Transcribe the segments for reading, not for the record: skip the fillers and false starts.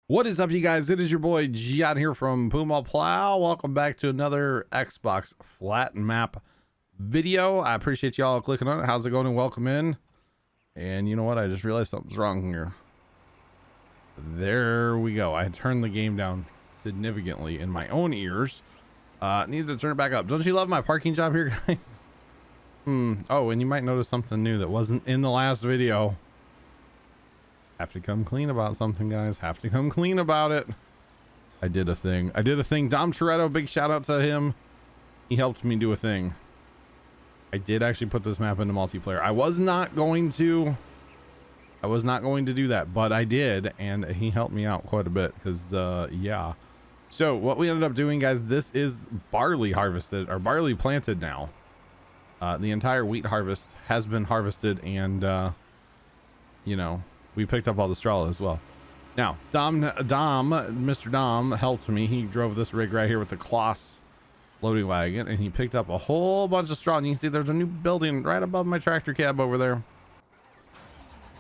What is up, you guys? It is your boy John here from Puma Plow. Welcome back to another Xbox flat map video. I appreciate y'all clicking on it. How's it going? And welcome in. And you know what? I just realized something's wrong here. There we go. I turned the game down significantly in my own ears. Needed to turn it back up. Don't you love my parking job here, guys? Oh, and you might notice something new that wasn't in the last video. Have to come clean about something, guys. Have to come clean about it. I did a thing. Dom Toretto, big shout out to him. He helped me do a thing. I did actually put this map into multiplayer. I was not going to do that, but I did, and he helped me out quite a bit because yeah. So what we ended up doing, guys, this is barley harvested, or barley planted now. The entire wheat harvest has been harvested, and you know, we picked up all the straw as well. Now, Mr. Dom helped me. He drove this rig right here with the Kloss loading wagon, and he picked up a whole bunch of straw. And you can see there's a new building right above my tractor cab over there.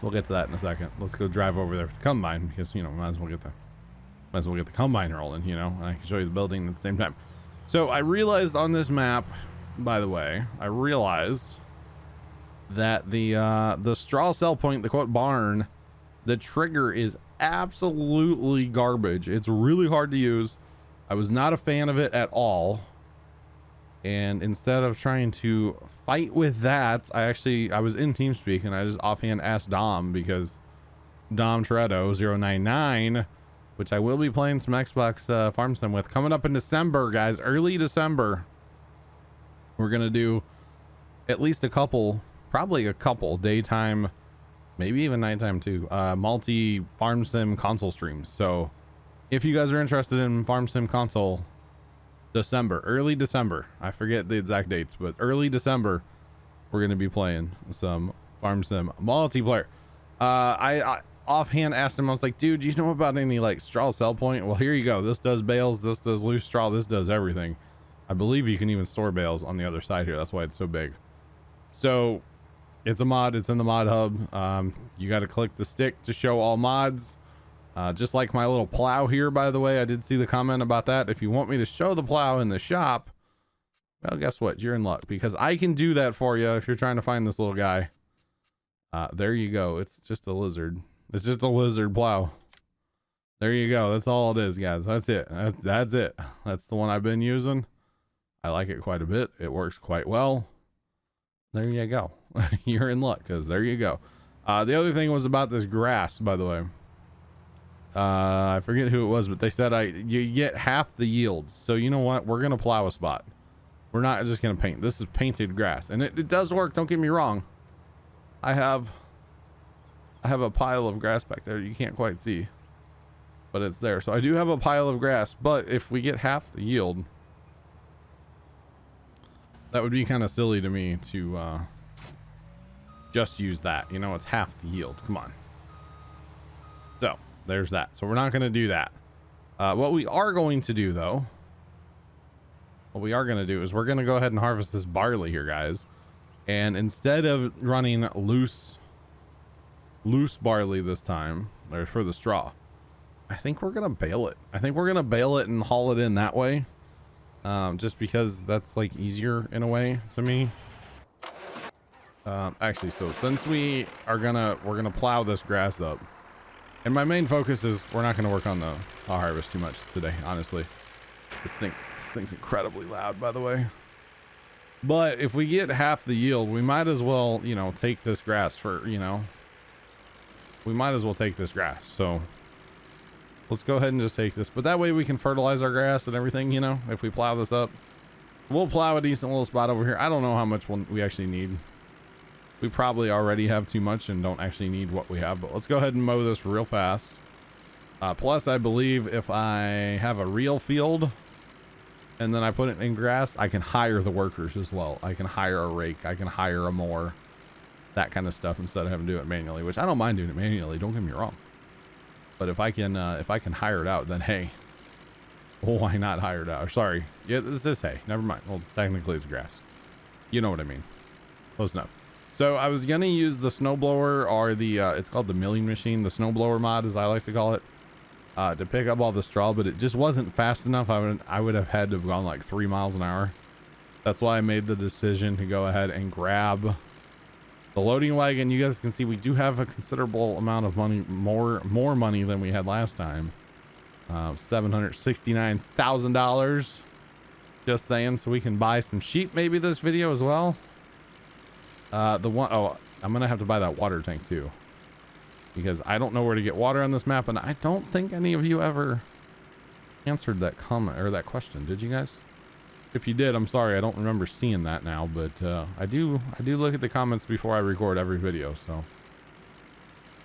We'll get to that in a second. Let's go drive over there with the combine because, you know, might as well get the combine rolling, you know, and I can show you the building at the same time. So I realized on this map, by the way, I realized that the straw sell point, the quote barn, the trigger is absolutely garbage. It's really hard to use. I was not a fan of it at all. And instead of trying to fight with that, I was in TeamSpeak and I just offhand asked Dom, because Dom Toretto 099, which I will be playing some Xbox Farm Sim with coming up in December, guys, early December. We're gonna do at least probably a couple daytime, maybe even nighttime too, multi Farm Sim console streams. So if you guys are interested in Farm Sim console, early December, I forget the exact dates, but early December, we're going to be playing some Farm Sim multiplayer. I offhand asked him, I was like, dude, do you know about any like straw sell point? Well, here you go. This does bales, this does loose straw, this does everything. I believe you can even store bales on the other side here. That's why it's so big. So it's a mod. It's in the mod hub. You got to click the stick to show all mods. Just like my little plow here, by the way. I did see the comment about that. If you want me to show the plow in the shop, well, guess what? You're in luck, because I can do that for you if you're trying to find this little guy. There you go. It's just a lizard. It's just a lizard plow. There you go. That's all it is, guys. That's it. That's it. That's the one I've been using. I like it quite a bit. It works quite well. There you go. You're in luck, because there you go. The other thing was about this grass, by the way. I forget who it was, but they said you get half the yield. So you know what? We're gonna plow a spot. We're not just gonna paint. This is painted grass, and it does work. Don't get me wrong. I have a pile of grass back there. You can't quite see, but it's there. So I do have a pile of grass. But if we get half the yield, that would be kind of silly to me to just use that. You know, it's half the yield. Come on. So there's that. So we're not going to do that. What we are going to do, though, is we're going to go ahead and harvest this barley here, guys. And instead of running loose barley this time, or for the straw, I think we're going to bale it. I think we're going to bale it and haul it in that way. Just because that's like easier in a way to me. Actually, so since we're gonna plow this grass up, and my main focus is we're not gonna work on the harvest too much today, honestly. This thing's incredibly loud, by the way. But if we get half the yield, we might as well, you know, take this grass for, you know, we might as well take this grass. So let's go ahead and just take this, but that way we can fertilize our grass and everything, you know, if we plow this up. We'll plow a decent little spot over here. I don't know how much we actually need. We probably already have too much and don't actually need what we have, but let's go ahead and mow this real fast. Plus, I believe if I have a real field and then I put it in grass, I can hire the workers as well. I can hire a rake. I can hire a mower, that kind of stuff, instead of having to do it manually, which I don't mind doing it manually. Don't get me wrong. But if I can hire it out, then hey, why not hire it out? Or sorry, yeah, this is hay. Never mind. Well, technically it's grass. You know what I mean. Close enough. So I was gonna use the snowblower, or the it's called the milling machine, the snowblower mod, as I like to call it. to pick up all the straw, but it just wasn't fast enough. I would have had to have gone like 3 miles an hour. That's why I made the decision to go ahead and grab the loading wagon. You guys can see we do have a considerable amount of money, more money than we had last time. $769,000. Just saying, so we can buy some sheep maybe this video as well. I'm gonna have to buy that water tank too, because I don't know where to get water on this map, and I don't think any of you ever answered that comment or that question. Did you guys? If you did, I'm sorry, I don't remember seeing that now, but I do look at the comments before I record every video. So,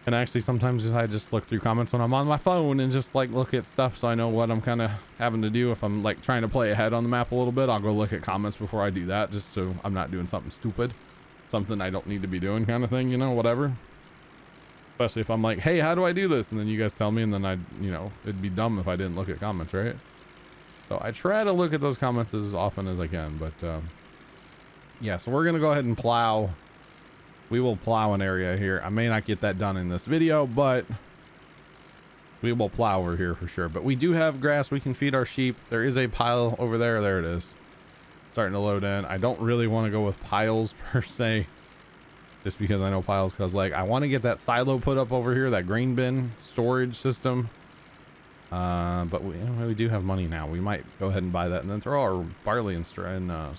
and actually sometimes I just look through comments when I'm on my phone and just like look at stuff, so I know what I'm kind of having to do. If I'm like trying to play ahead on the map a little bit, I'll go look at comments before I do that, just so I'm not doing something stupid, something I don't need to be doing, kind of thing, you know, whatever. Especially if I'm like, hey, how do I do this? And then you guys tell me, and then it'd be dumb if I didn't look at comments, right? So I try to look at those comments as often as I can, but yeah, so we're gonna go ahead and plow. We will plow an area here. I may not get that done in this video, but we will plow over here for sure. But we do have grass we can feed our sheep. There is a pile over there. There it is, starting to load in. I don't really want to go with piles per se, just because I know piles, because like I want to get that silo put up over here, that grain bin storage system. But we do have money now. We might go ahead and buy that and then throw our barley in storage. I'm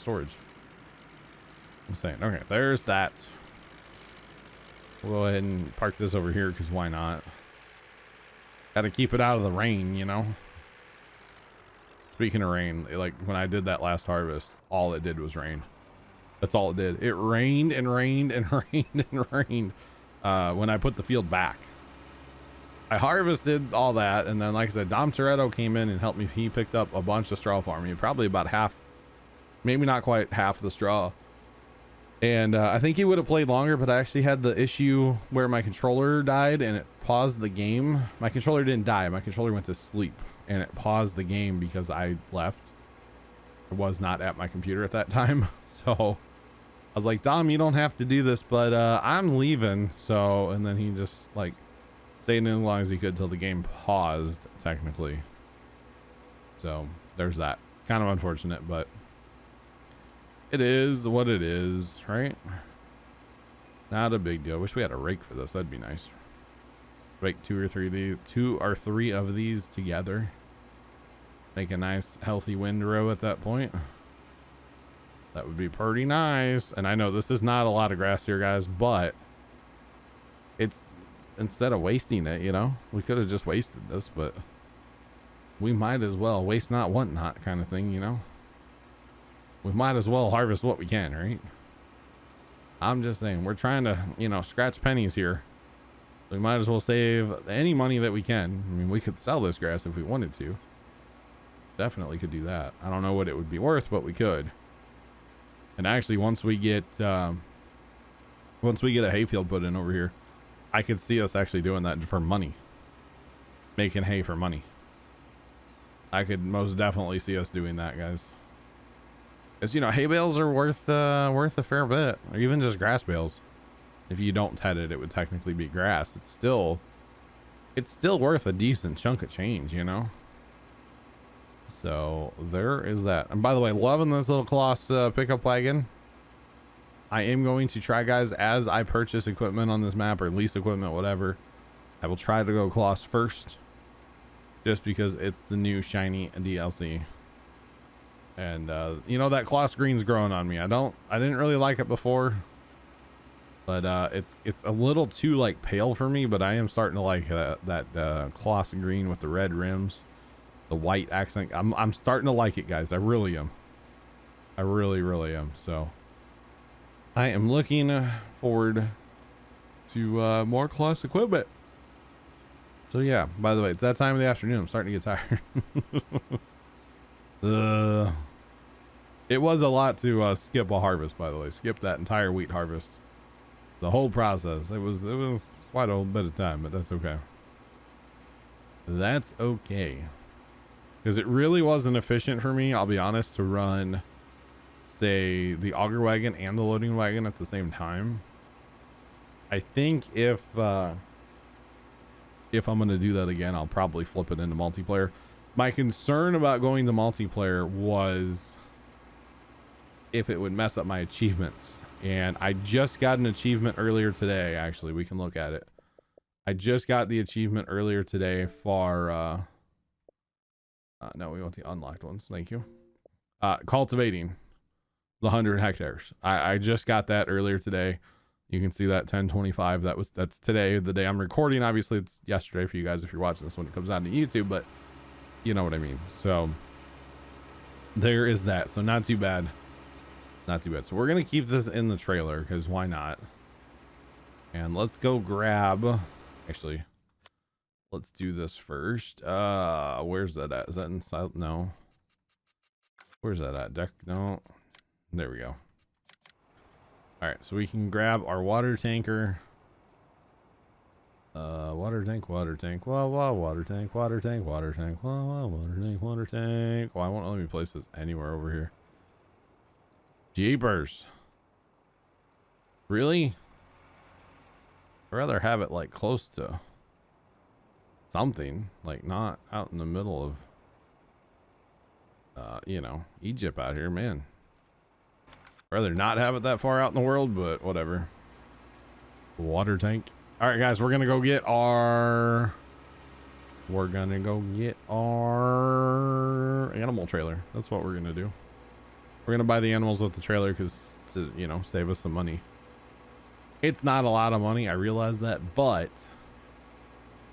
saying, okay, there's that. We'll go ahead and park this over here, because why not? Got to keep it out of the rain, you know. Speaking of rain, like when I did that last harvest, all it did was rain. That's all it did. It rained and rained and rained and rained when I put the field back. I harvested all that, and then like I said, Dom Toretto came in and helped me. He picked up a bunch of straw for me, probably about half, maybe not quite half the straw. And I think he would have played longer, but I actually had the issue where my controller died and it paused the game. My controller didn't die. My controller went to sleep and it paused the game because I left. I was not at my computer at that time. So I was like, Dom, you don't have to do this, but I'm leaving. So, and then he just like stayed in as long as he could till the game paused, technically. So there's that. Kind of unfortunate, but it is what it is, right? Not a big deal. Wish we had a rake for this. That'd be nice. Rake two or three of these together. Make a nice healthy windrow at that point. That would be pretty nice. And I know this is not a lot of grass here, guys, but it's, instead of wasting it, you know, we could have just wasted this, but we might as well waste not, want not kind of thing, you know. We might as well harvest what we can, right? I'm just saying, we're trying to, you know, scratch pennies here. We might as well save any money that we can. I mean, we could sell this grass if we wanted to. Definitely could do that. I don't know what it would be worth, but we could. And actually, once we get a hayfield put in over here, I could see us actually doing that for money. Making hay for money. I could most definitely see us doing that, guys. As you know, hay bales are worth a fair bit, or even just grass bales. If you don't ted it, it would technically be grass. It's still worth a decent chunk of change, you know. So there is that. And by the way, loving this little Kloss pickup wagon. I am going to try, guys, as I purchase equipment on this map or lease equipment, whatever, I will try to go Kloss first, just because it's the new shiny DLC. And you know, that Kloss green's growing on me. I didn't really like it before, but it's a little too like pale for me, but I am starting to like that Kloss green with the red rims, the white accent. I'm starting to like it, guys. I really am. I really am. So I am looking forward to more Kloss equipment. So yeah, by the way, it's that time of the afternoon. I'm starting to get tired. It was a lot to skip a harvest, by the way. Skip that entire wheat harvest, the whole process. It was quite a bit of time, but that's okay. That's okay, because it really wasn't efficient for me, I'll be honest, to run, say, the auger wagon and the loading wagon at the same time. I think if if I'm going to do that again, I'll probably flip it into multiplayer. My concern about going to multiplayer was if it would mess up my achievements. And I just got an achievement earlier today. Actually, we can look at it. I just got the achievement earlier today for, no, we want the unlocked ones. Thank you. Cultivating the 100 hectares. I just got that earlier today. You can see that 1025. That's today, the day I'm recording. Obviously, it's yesterday for you guys if you're watching this when it comes out on YouTube, but you know what I mean. So there is that. So not too bad. Not too bad. So we're gonna keep this in the trailer because why not? And let's go grab. Actually, let's do this first. Where's that at? Is that inside? No. Where's that at? Deck? No. There we go. All right, so we can grab our water tanker. Water tank, water tank, wow, wow, water tank, water tank, water tank, wow, wow, water tank, water tank. Why won't let me place this anywhere over here? Jeepers. Really? I'd rather have it like close to something, like not out in the middle of, you know, Egypt out here, man. I'd rather not have it that far out in the world, but whatever. Water tank. All right, guys, we're gonna go get our animal trailer. That's what we're gonna do. We're gonna buy the animals with the trailer because to, you know, save us some money. It's not a lot of money, I realize that, but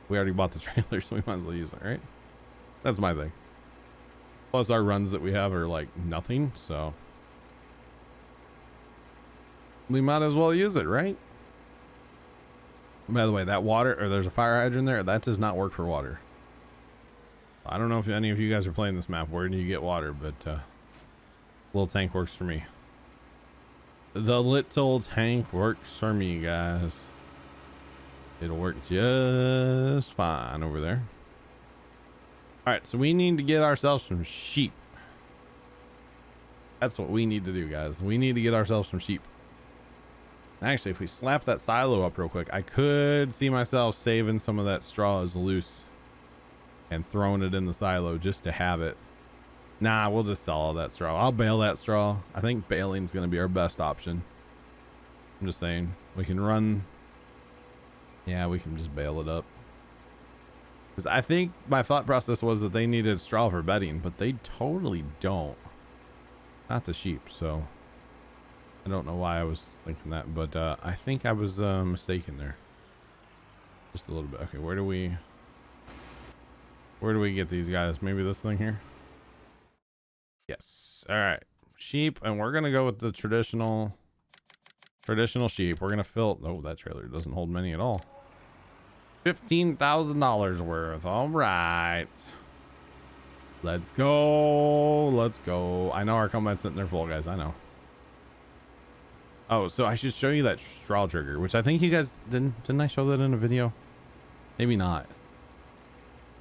we already bought the trailer, so we might as well use it, right? That's my thing. Plus our runs that we have are like nothing, so we might as well use it, right? By the way, that water, or there's a fire hydrant there, that does not work for water. I don't know if any of you guys are playing this map, where do you get water, but little tank works for me. The little tank works for me, guys. It'll work just fine over there. All right, so we need to get ourselves some sheep. That's what we need to do, guys. We need to get ourselves some sheep. Actually, if we slap that silo up real quick, I could see myself saving some of that straw as loose and throwing it in the silo just to have it. Nah, we'll just sell all that straw. I'll bale that straw. I think baling is going to be our best option. I'm just saying, we can run. Yeah, we can just bale it up. Because I think my thought process was that they needed straw for bedding, but they totally don't. Not the sheep, so I don't know why I was thinking that, but I think I was mistaken there. Just a little bit. Okay, where do we get these guys? Maybe this thing here? Yes. All right. Sheep, and we're gonna go with the traditional sheep. We're gonna fill. Oh, that trailer doesn't hold many at all. $15,000 worth. All right. Let's go. Let's go. I know our combine's sitting there full, guys. I know. Oh, so I should show you that straw trigger, which I think you guys didn't I show that in a video? Maybe not.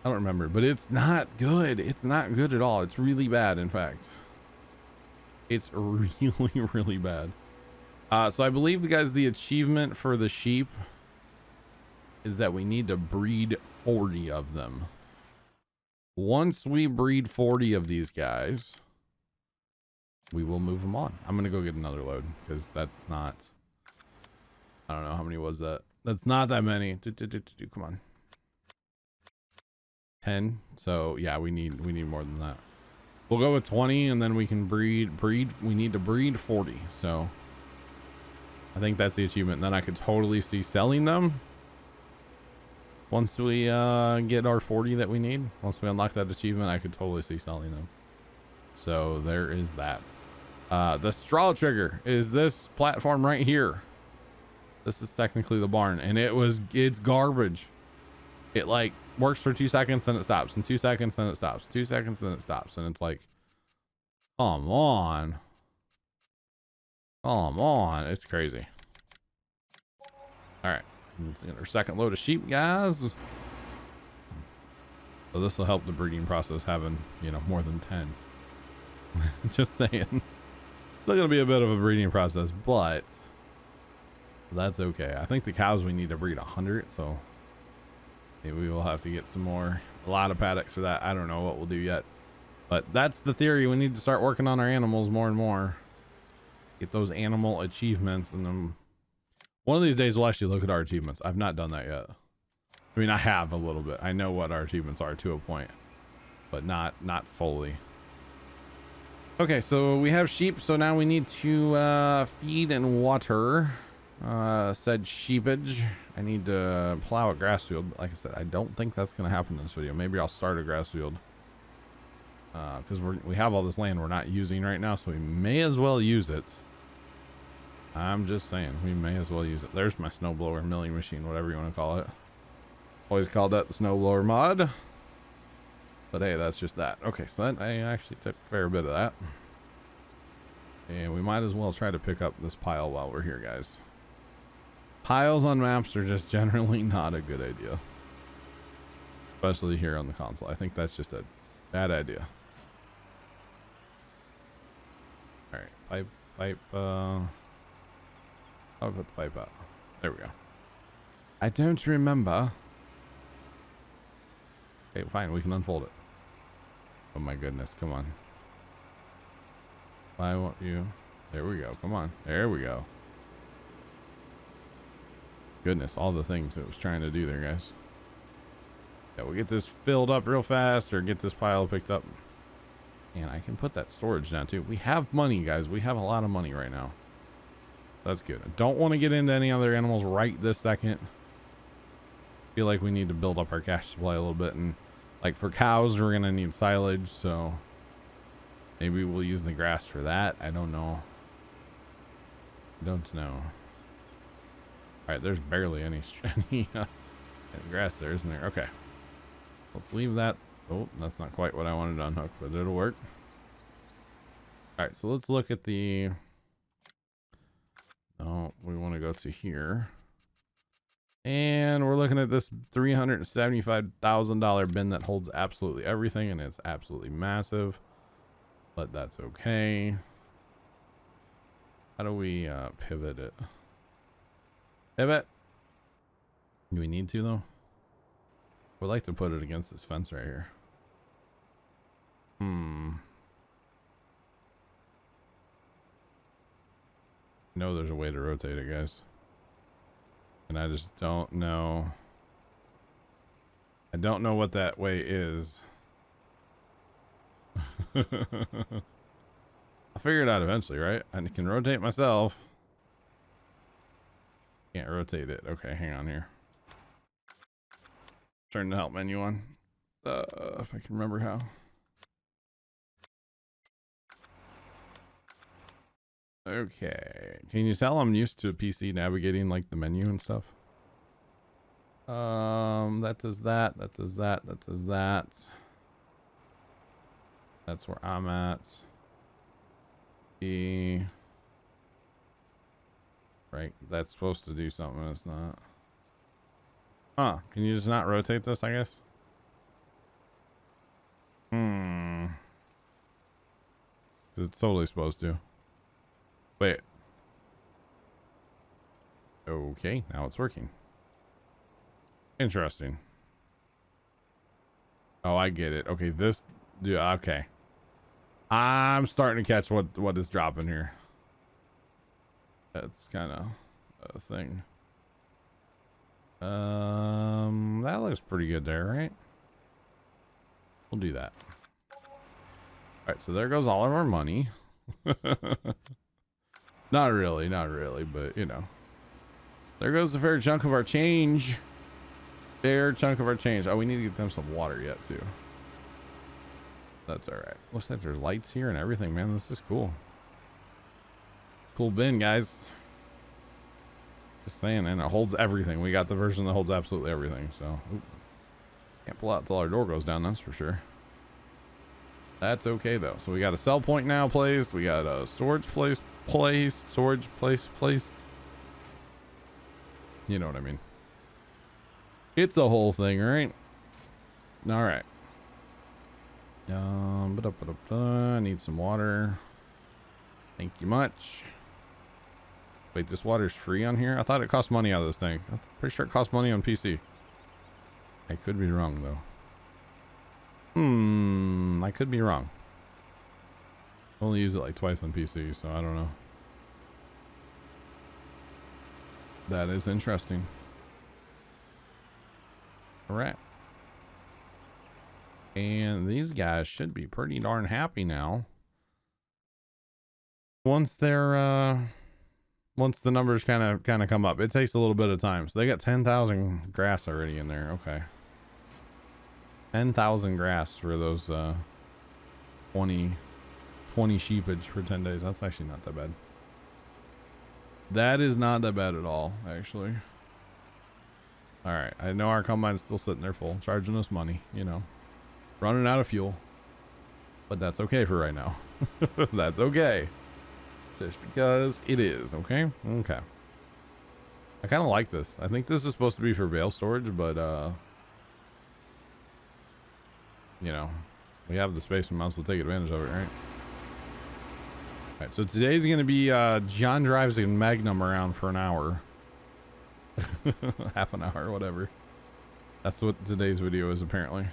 I don't remember, but it's not good. It's not good at all. It's really bad, in fact. It's really, really bad. So I believe, guys, the achievement for the sheep is that we need to breed 40 of them. Once we breed 40 of these guys, we will move them on. I'm gonna go get another load because that's not, I don't know how many was that. That's not that many. Come on. 10. So yeah, we need more than that. We'll go with 20 and then we can breed. We need to breed 40. So I think that's the achievement. Then I could totally see selling them once we get our 40 that we need. Once we unlock that achievement, I could totally see selling them. So there is that. The straw trigger is this platform right here. This is technically the barn, and it's garbage. It like works for 2 seconds, then it stops, and 2 seconds, then it stops, 2 seconds, then it stops, and it's like, come on, it's crazy. All right, let's get our second load of sheep, guys. So this will help the breeding process, having, you know, more than 10. Just saying. Still gonna be a bit of a breeding process, but that's okay. I think the cows we need to breed 100, so Maybe we will have to get some more, a lot of paddocks for that. I don't know what we'll do yet, but that's the theory. We need to start working on our animals more and more. Get those animal achievements, and then one of these days we'll actually look at our achievements. I've not done that yet. I mean, I have a little bit. I know what our achievements are to a point, but not fully. Okay, so we have sheep, so now we need to feed and water said sheepage. I need to plow a grass field. Like I said, I don't think that's going to happen in this video. Maybe I'll start a grass field because we have all this land we're not using right now, so we may as well use it. I'm just saying, we may as well use it. There's my snowblower milling machine, whatever you want to call it. Always called that the snowblower mod. But hey, that's just that. Okay, so that I actually took a fair bit of that. And we might as well try to pick up this pile while we're here, guys. Piles on maps are just generally not a good idea. Especially here on the console. I think that's just a bad idea. Alright, pipe, I'll put the pipe out. There we go. I don't remember. Okay, fine, we can unfold it. Oh my goodness, come on. Why won't you? There we go, come on. There we go. Goodness, all the things it was trying to do there, guys. Yeah, we'll get this filled up real fast, or get this pile picked up. And I can put that storage down too. We have money, guys. We have a lot of money right now. That's good. I don't want to get into any other animals right this second. Feel like we need to build up our cash supply a little bit, and like for cows we're gonna need silage, so maybe we'll use the grass for that. I don't know. Don't know. All right, there's barely any grass there, isn't there? Okay, let's leave that. Oh, that's not quite what I wanted to unhook, but it'll work. All right, so let's look at the. Oh, we want to go to here. And we're looking at this $375,000 bin that holds absolutely everything, and it's absolutely massive, but that's okay. How do we pivot it? Pivot. Do we need to though? We'd like to put it against this fence right here. No, there's a way to rotate it, guys. And I just don't know. I don't know what that way is. I'll figure it out eventually, right? I can rotate myself. Can't rotate it. Okay, hang on here. Turn the help menu on. If I can remember how. Okay, can you tell I'm used to PC navigating like the menu and stuff? That does that, that does that, that does that. That's where I'm at. Right, that's supposed to do something, it's not. Huh, can you just not rotate this, I guess? It's totally supposed to. Wait. Okay, now it's working. Interesting. Oh, I get it. Okay, this. Yeah, okay. I'm starting to catch what is dropping here. That's kind of a thing. That looks pretty good there, right? We'll do that. All right, so there goes all of our money. Not really, but you know. There goes a fair chunk of our change. Fair chunk of our change. Oh, we need to get them some water yet too. That's all right. Looks like there's lights here and everything, man. This is cool. Cool bin, guys. Just saying, and it holds everything. We got the version that holds absolutely everything, so. Oop. Can't pull out till our door goes down, that's for sure. That's okay though. So we got a sell point now placed. We got a storage place placed. Storage place placed. You know what I mean. It's a whole thing, right? All right. I need some water. Thank you much. Wait, this water's free on here? I thought it cost money out of this thing. I'm pretty sure it costs money on PC. I could be wrong though. I could be wrong. Only use it like twice on PC, so I don't know. That is interesting. All right. And these guys should be pretty darn happy now. Once they're once the numbers kind of come up. It takes a little bit of time. So they got 10,000 grass already in there. Okay. 10,000 grass for those 20 sheepage for 10 days. That's actually not that bad. That is not that bad at all, actually. All right. I know our combine's still sitting there full, charging us money, you know, running out of fuel, but that's okay for right now. That's okay. Just because it is. Okay. Okay. I kind of like this. I think this is supposed to be for bale storage, but you know, we have the space, we might as well take advantage of it, right? All right, so today's going to be John drives a Magnum around for an hour. Half an hour, whatever. That's what today's video is, apparently.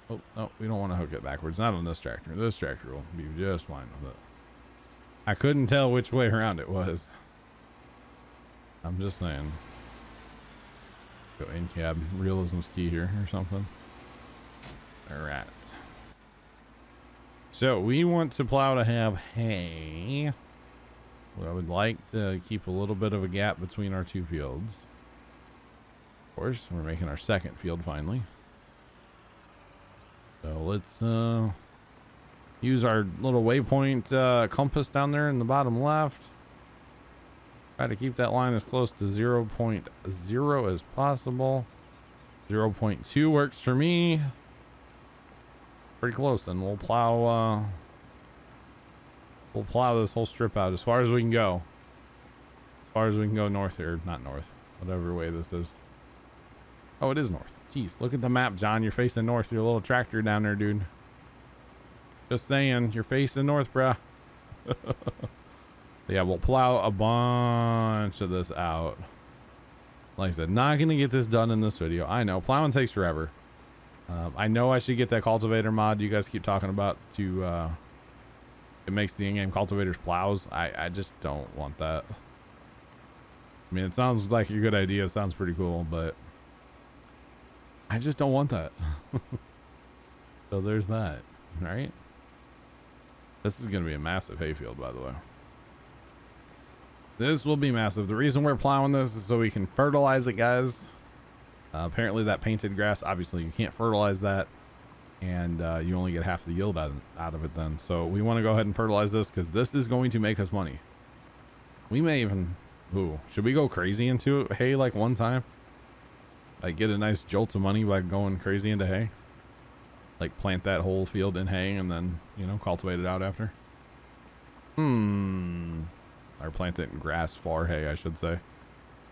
Oh, no, we don't want to hook it backwards. Not on this tractor. This tractor will be just fine with it. I couldn't tell which way around it was. I'm just saying. Go in cab. Realism's key here or something. All right. So we want to plow to have hay. Well, I would like to keep a little bit of a gap between our two fields. Of course, we're making our second field finally. So let's use our little waypoint compass down there in the bottom left. Try to keep that line as close to 0.0 as possible. 0.2 works for me. Pretty close, and we'll plow this whole strip out as far as we can go. As far as we can go north here. Not north. Whatever way this is. Oh, it is north. Jeez, look at the map, John. You're facing north. Your little tractor down there, dude. Just saying, you're facing north, bruh. Yeah, we'll plow a bunch of this out. Like I said, not gonna get this done in this video. I know, plowing takes forever. I know I should get that cultivator mod you guys keep talking about to it makes the in-game cultivators plows. I just don't want that. I mean, it sounds like a good idea. It sounds pretty cool, but I just don't want that. So there's that, right? This is gonna be a massive hayfield, by the way. This will be massive. The reason we're plowing this is so we can fertilize it, guys. Apparently that painted grass, obviously you can't fertilize that, and you only get half the yield out of it then. So we want to go ahead and fertilize this because this is going to make us money. We may even, should we go crazy into hay like one time? Like get a nice jolt of money by going crazy into hay? Like plant that whole field in hay and then, you know, cultivate it out after? Or plant it in grass for hay, I should say.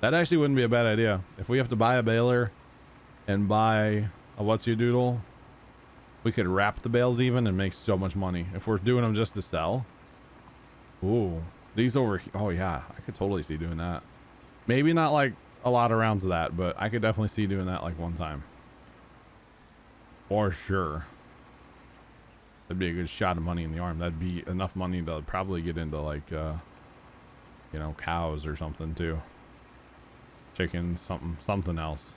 That actually wouldn't be a bad idea. If we have to buy a baler and buy a what's your doodle, we could wrap the bales even and make so much money. If we're doing them just to sell. Ooh, these over here. Oh yeah, I could totally see doing that. Maybe not like a lot of rounds of that, but I could definitely see doing that like one time. For sure. That'd be a good shot of money in the arm. That'd be enough money to probably get into like, you know, cows or something too. Chickens, something else.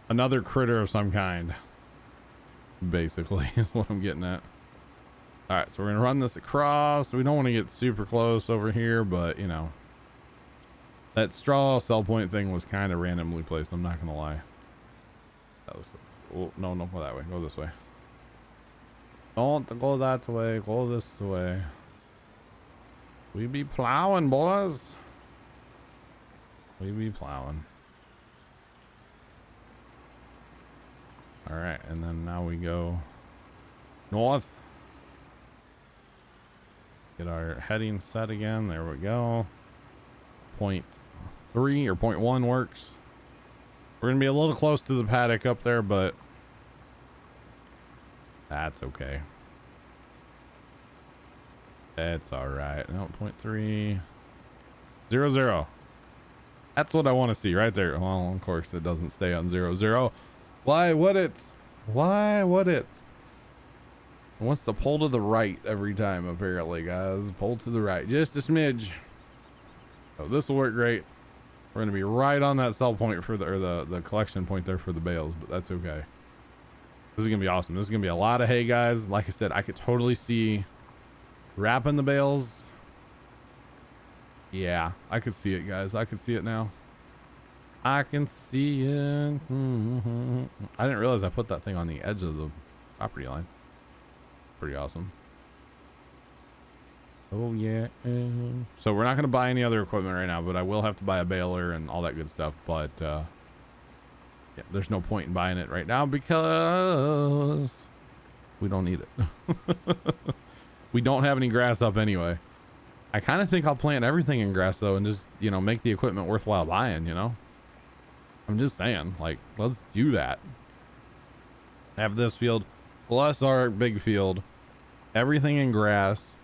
Another critter of some kind. Basically, is what I'm getting at. Alright, so we're gonna run this across. We don't want to get super close over here, but you know. That straw sell point thing was kind of randomly placed, I'm not gonna lie. That was, oh, no, go that way. Go this way. Don't go that way, go this way. We be plowing, boys. We be plowing. All right, and then now we go north. Get our heading set again. There we go. 0.3 or 0.1 works. We're gonna be a little close to the paddock up there, but that's okay. It's all right. No, 0.3. 0, 0. That's what I want to see right there. Well, of course it doesn't stay on 0, 0. Why would it? Why would it? It wants to pull to the right every time, apparently, guys. Pull to the right, just a smidge. So this will work great. We're going to be right on that sell point for the collection point there for the bales, but that's okay. This is going to be awesome. This is going to be a lot of hay, guys. Like I said, I could totally see wrapping the bales. Yeah, I could see it, guys. I could see it now. I can see it. I didn't realize I put that thing on the edge of the property line. Pretty awesome. Oh yeah. So we're not going to buy any other equipment right now, but I will have to buy a baler and all that good stuff. But yeah, there's no point in buying it right now because we don't need it. We don't have any grass up anyway. I kind of think I'll plant everything in grass though and just, you know, make the equipment worthwhile buying, you know? I'm just saying, like, let's do that. Have this field plus our big field, everything in grass,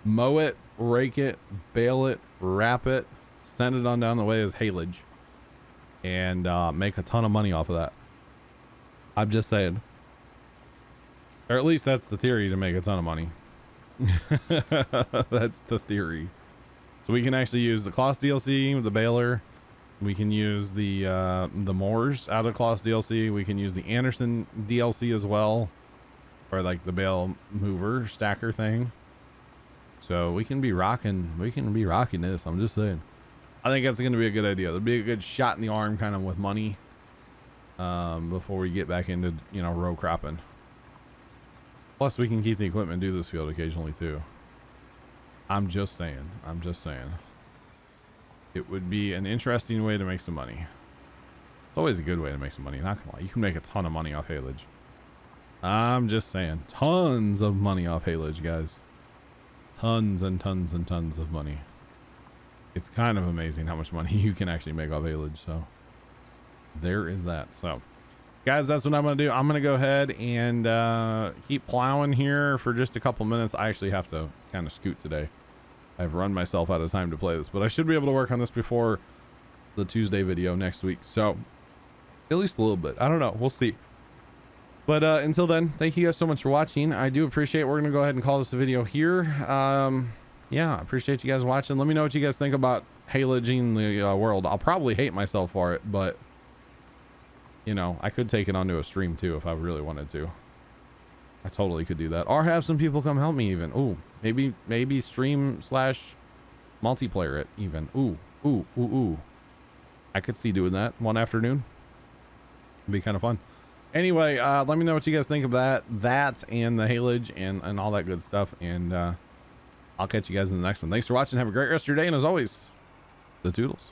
mow it, rake it, bale it, wrap it, send it on down the way as haylage, and make a ton of money off of that. I'm just saying. Or at least that's the theory, to make a ton of money. That's the theory. So we can actually use the Kloss DLC with the baler. We can use the mowers out of Kloss DLC. We can use the Anderson DLC as well, or like the bale mover stacker thing. So we can be rocking. We can be rocking this. I'm just saying. I think that's going to be a good idea. It'll be a good shot in the arm, kind of with money, before we get back into, you know, row cropping. Plus, we can keep the equipment and do this field occasionally too. I'm just saying. I'm just saying. It would be an interesting way to make some money. It's always a good way to make some money. Not gonna lie, you can make a ton of money off haylage. I'm just saying, tons of money off haylage, guys. Tons and tons and tons of money. It's kind of amazing how much money you can actually make off haylage. So there is that. So guys, that's what I'm gonna do. I'm gonna go ahead and keep plowing here for just a couple minutes. I actually have to kind of scoot today. I've run myself out of time to play this, but I should be able to work on this before the Tuesday video next week. So at least a little bit. I don't know. We'll see. But until then, thank you guys so much for watching. I do appreciate it. We're going to go ahead and call this a video here. Yeah, I appreciate you guys watching. Let me know what you guys think about haylaging the world. I'll probably hate myself for it, but you know, I could take it onto a stream too if I really wanted to. I totally could do that, or have some people come help me even. Ooh, maybe stream / multiplayer it even. Ooh. I could see doing that one afternoon. It'd be kind of fun. Anyway, let me know what you guys think of that and the haylage and all that good stuff. And I'll catch you guys in the next one. Thanks for watching. Have a great rest of your day. And as always, the toodles.